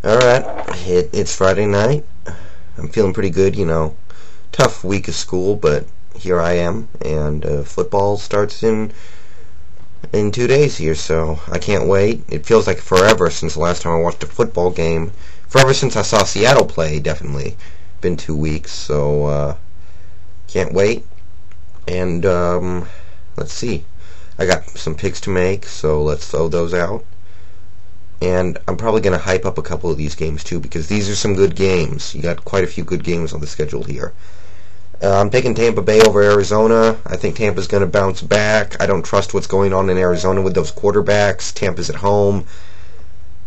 Alright, it's Friday night. I'm feeling pretty good, Tough week of school, but here I am, and football starts in 2 days here, so I can't wait. It feels like forever since the last time I watched a football game. Forever since I saw Seattle play, definitely. Been 2 weeks, so can't wait. And let's see. I got some picks to make, so let's throw those out. And I'm probably going to hype up a couple of these games too, because these are some good games. You got quite a few good games on the schedule here. I'm taking Tampa Bay over Arizona. I think Tampa's going to bounce back. I don't trust what's going on in Arizona with those quarterbacks. Tampa's at home.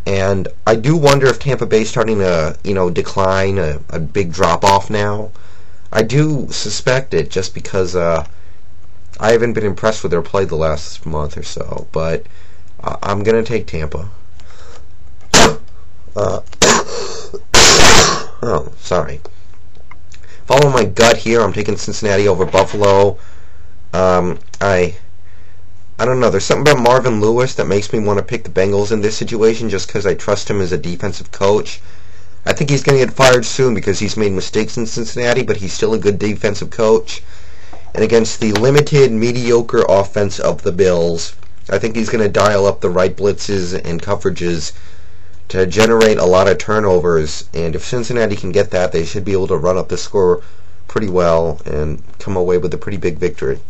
And I do wonder if Tampa Bay's starting to, decline, a big drop-off now. I do suspect it just because I haven't been impressed with their play the last month or so. But I'm going to take Tampa. Oh, sorry. Following my gut here, I'm taking Cincinnati over Buffalo. I don't know. There's something about Marvin Lewis that makes me want to pick the Bengals in this situation just because I trust him as a defensive coach. I think he's going to get fired soon because he's made mistakes in Cincinnati, but he's still a good defensive coach. And against the limited, mediocre offense of the Bills, I think he's going to dial up the right blitzes and coverages to generate a lot of turnovers, and if Cincinnati can get that, they should be able to run up the score pretty well and come away with a pretty big victory.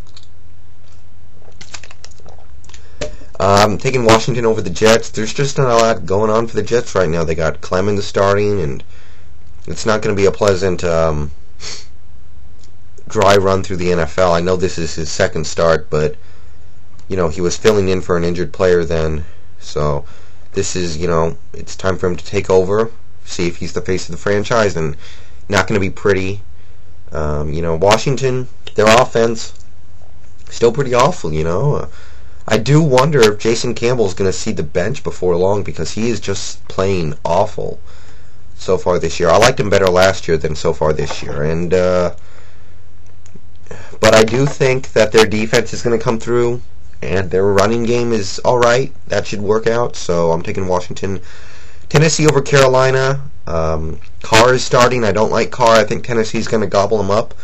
I'm taking Washington over the Jets. There's just not a lot going on for the Jets right now. They got Clemens starting, and it's not going to be a pleasant dry run through the NFL. I know this is his second start, but he was filling in for an injured player then, so this is, it's time for him to take over, see if he's the face of the franchise, and not going to be pretty. Washington, their offense, still pretty awful, I do wonder if Jason Campbell's going to see the bench before long because he is just plain awful so far this year. I liked him better last year than so far this year, and but I do think that their defense is going to come through. And their running game is alright. That should work out. So I'm taking Washington. Tennessee over Carolina. Carr is starting. I don't like Carr. I think Tennessee's going to gobble him up.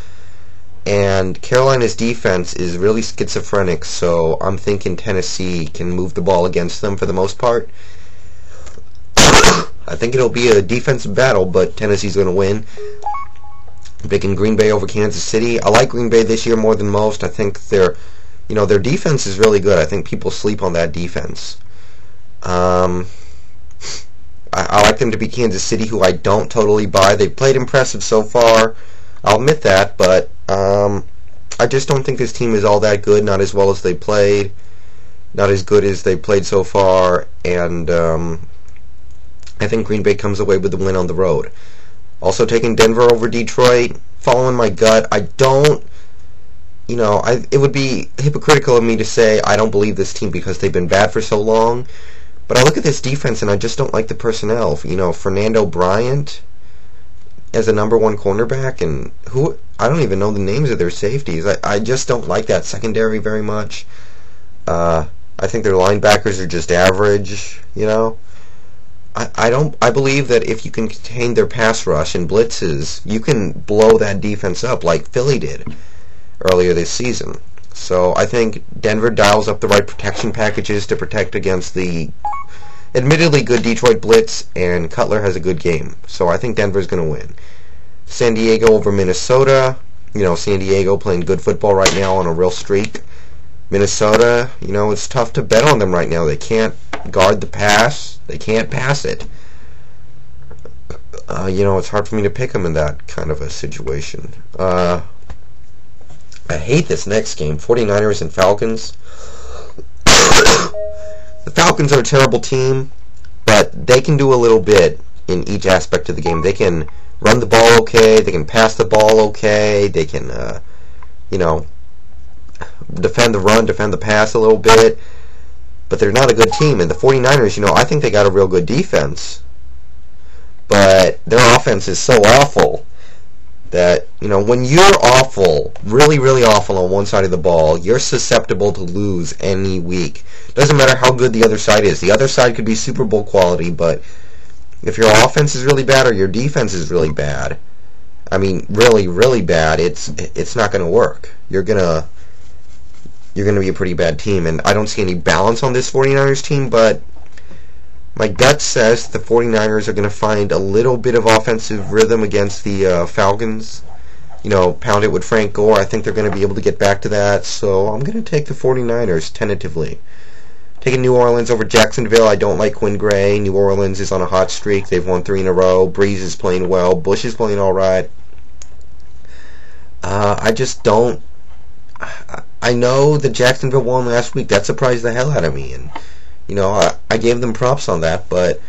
And Carolina's defense is really schizophrenic. So I'm thinking Tennessee can move the ball against them for the most part. I think it'll be a defensive battle, but Tennessee's going to win. I'm picking Green Bay over Kansas City. I like Green Bay this year more than most. I think their defense is really good. I think people sleep on that defense. I like them to beat Kansas City, who I don't totally buy. They've played impressive so far. I'll admit that, but I just don't think this team is all that good. Not as well as they played. Not as good as they played so far. And I think Green Bay comes away with the win on the road. Also taking Denver over Detroit. Following my gut, I don't... it would be hypocritical of me to say I don't believe this team because they've been bad for so long. But I look at this defense and I just don't like the personnel. Fernando Bryant as a number one cornerback, and I don't even know the names of their safeties. I just don't like that secondary very much. I think their linebackers are just average. I believe that if you can contain their pass rush and blitzes, you can blow that defense up like Philly did earlier this season. So I think Denver dials up the right protection packages to protect against the admittedly good Detroit blitz, and Cutler has a good game. So I think Denver's going to win. San Diego over Minnesota. San Diego playing good football right now on a real streak. Minnesota, it's tough to bet on them right now. They can't guard the pass. They can't pass it. It's hard for me to pick them in that kind of a situation. I hate this next game, 49ers and Falcons. The Falcons are a terrible team, but they can do a little bit in each aspect of the game. They can run the ball okay, they can pass the ball okay, they can, defend the run, defend the pass a little bit, but they're not a good team. And the 49ers, I think they got a real good defense, but their offense is so awful that, when you're awful, really, really awful on one side of the ball, you're susceptible to lose any week. Doesn't matter how good the other side is. The other side could be Super Bowl quality, but if your offense is really bad or your defense is really bad, I mean, really, really bad, it's not going to work. You're gonna be a pretty bad team, and I don't see any balance on this 49ers team, but my gut says the 49ers are going to find a little bit of offensive rhythm against the Falcons. Pound it with Frank Gore. I think they're going to be able to get back to that, so I'm going to take the 49ers tentatively. Taking New Orleans over Jacksonville. I don't like Quinn Gray. New Orleans is on a hot streak. They've won 3 in a row. Breeze is playing well. Bush is playing all right. I just don't... I know that Jacksonville won last week. That surprised the hell out of me. And, I gave them props on that, but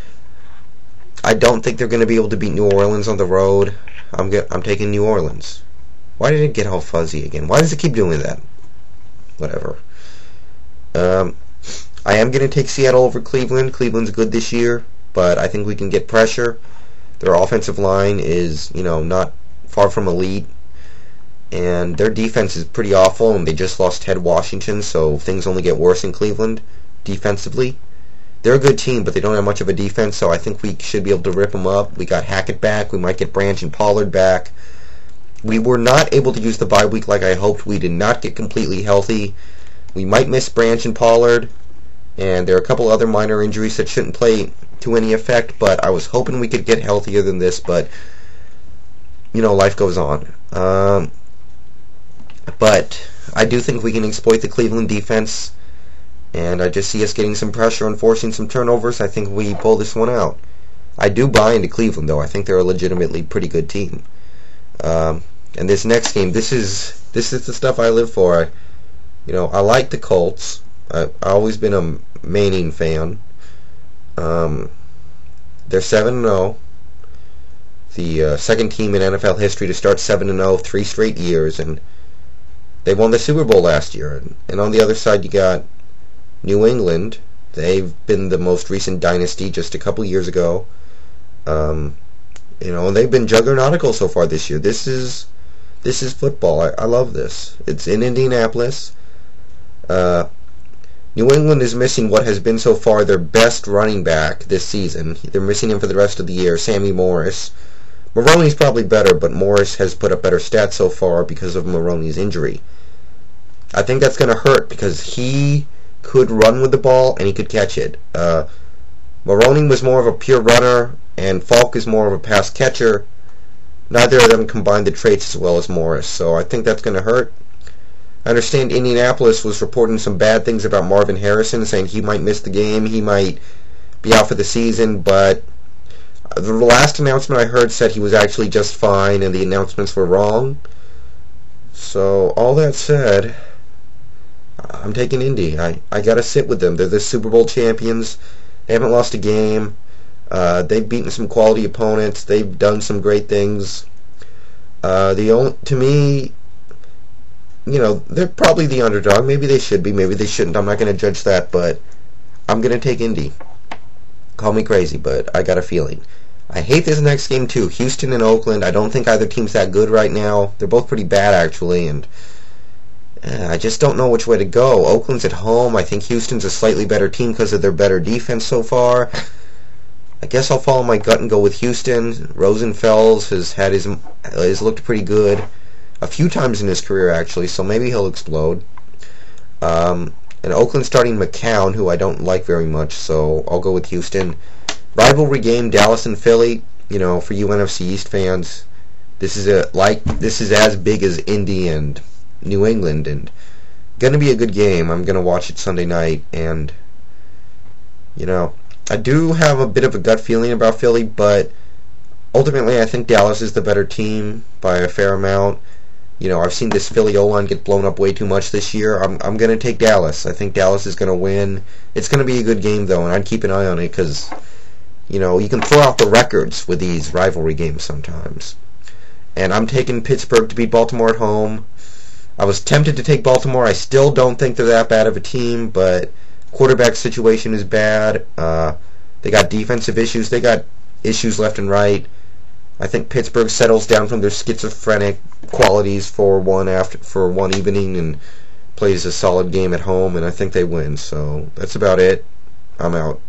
I don't think they're going to be able to beat New Orleans on the road. I'm taking New Orleans. Why did it get all fuzzy again? Why does it keep doing that? Whatever. I am going to take Seattle over Cleveland. Cleveland's good this year, but I think we can get pressure. Their offensive line is, not far from elite, and their defense is pretty awful, and they just lost Ted Washington, so things only get worse in Cleveland defensively. They're a good team, but they don't have much of a defense, so I think we should be able to rip them up. We got Hackett back. We might get Branch and Pollard back. We were not able to use the bye week like I hoped. We did not get completely healthy. We might miss Branch and Pollard, and there are a couple other minor injuries that shouldn't play to any effect, but I was hoping we could get healthier than this, but, life goes on. But I do think we can exploit the Cleveland defense, and I just see us getting some pressure and forcing some turnovers. I think we pull this one out. I do buy into Cleveland, though. I think they're a legitimately pretty good team. And this next game, this is the stuff I live for. I like the Colts. I've always been a Manning fan. They're 7-0. The second team in NFL history to start 7-0 3 straight years, and they won the Super Bowl last year. And on the other side, you got New England. They've been the most recent dynasty just a couple years ago. And they've been juggernautical so far this year. This is football. I love this. It's in Indianapolis. New England is missing what has been so far their best running back this season. They're missing him for the rest of the year, Sammy Morris. Maroney's probably better, but Morris has put up better stats so far because of Maroney's injury. I think that's going to hurt because he could run with the ball and he could catch it. Maroney was more of a pure runner, and Falk is more of a pass catcher. Neither of them combined the traits as well as Morris, so I think that's going to hurt. I understand Indianapolis was reporting some bad things about Marvin Harrison, saying he might miss the game, he might be out for the season, but the last announcement I heard said he was actually just fine and the announcements were wrong. So, all that said, I'm taking Indy. I gotta sit with them. They're the Super Bowl champions. They haven't lost a game. They've beaten some quality opponents. They've done some great things. To me, they're probably the underdog. Maybe they should be. Maybe they shouldn't. I'm not going to judge that, but I'm going to take Indy. Call me crazy, but I got a feeling. I hate this next game, too. Houston and Oakland. I don't think either team's that good right now. They're both pretty bad, actually, and I just don't know which way to go. Oakland's at home. I think Houston's a slightly better team because of their better defense so far. I guess I'll follow my gut and go with Houston. Rosenfels has looked pretty good a few times in his career, actually, so maybe he'll explode. And Oakland starting McCown, who I don't like very much, so I'll go with Houston. Rivalry game, Dallas and Philly. For you NFC East fans, this is as big as Indy and New England, and going to be a good game. I'm going to watch it Sunday night, and I do have a bit of a gut feeling about Philly, but ultimately I think Dallas is the better team by a fair amount. I've seen this Philly O-line get blown up way too much this year. I'm going to take Dallas. I think Dallas is going to win. It's going to be a good game, though, and I'd keep an eye on it because, you can throw out the records with these rivalry games sometimes. And I'm taking Pittsburgh to beat Baltimore at home. I was tempted to take Baltimore. I still don't think they're that bad of a team, but quarterback situation is bad. They got defensive issues. They got issues left and right. I think Pittsburgh settles down from their schizophrenic qualities for one evening and plays a solid game at home, and I think they win. So that's about it. I'm out.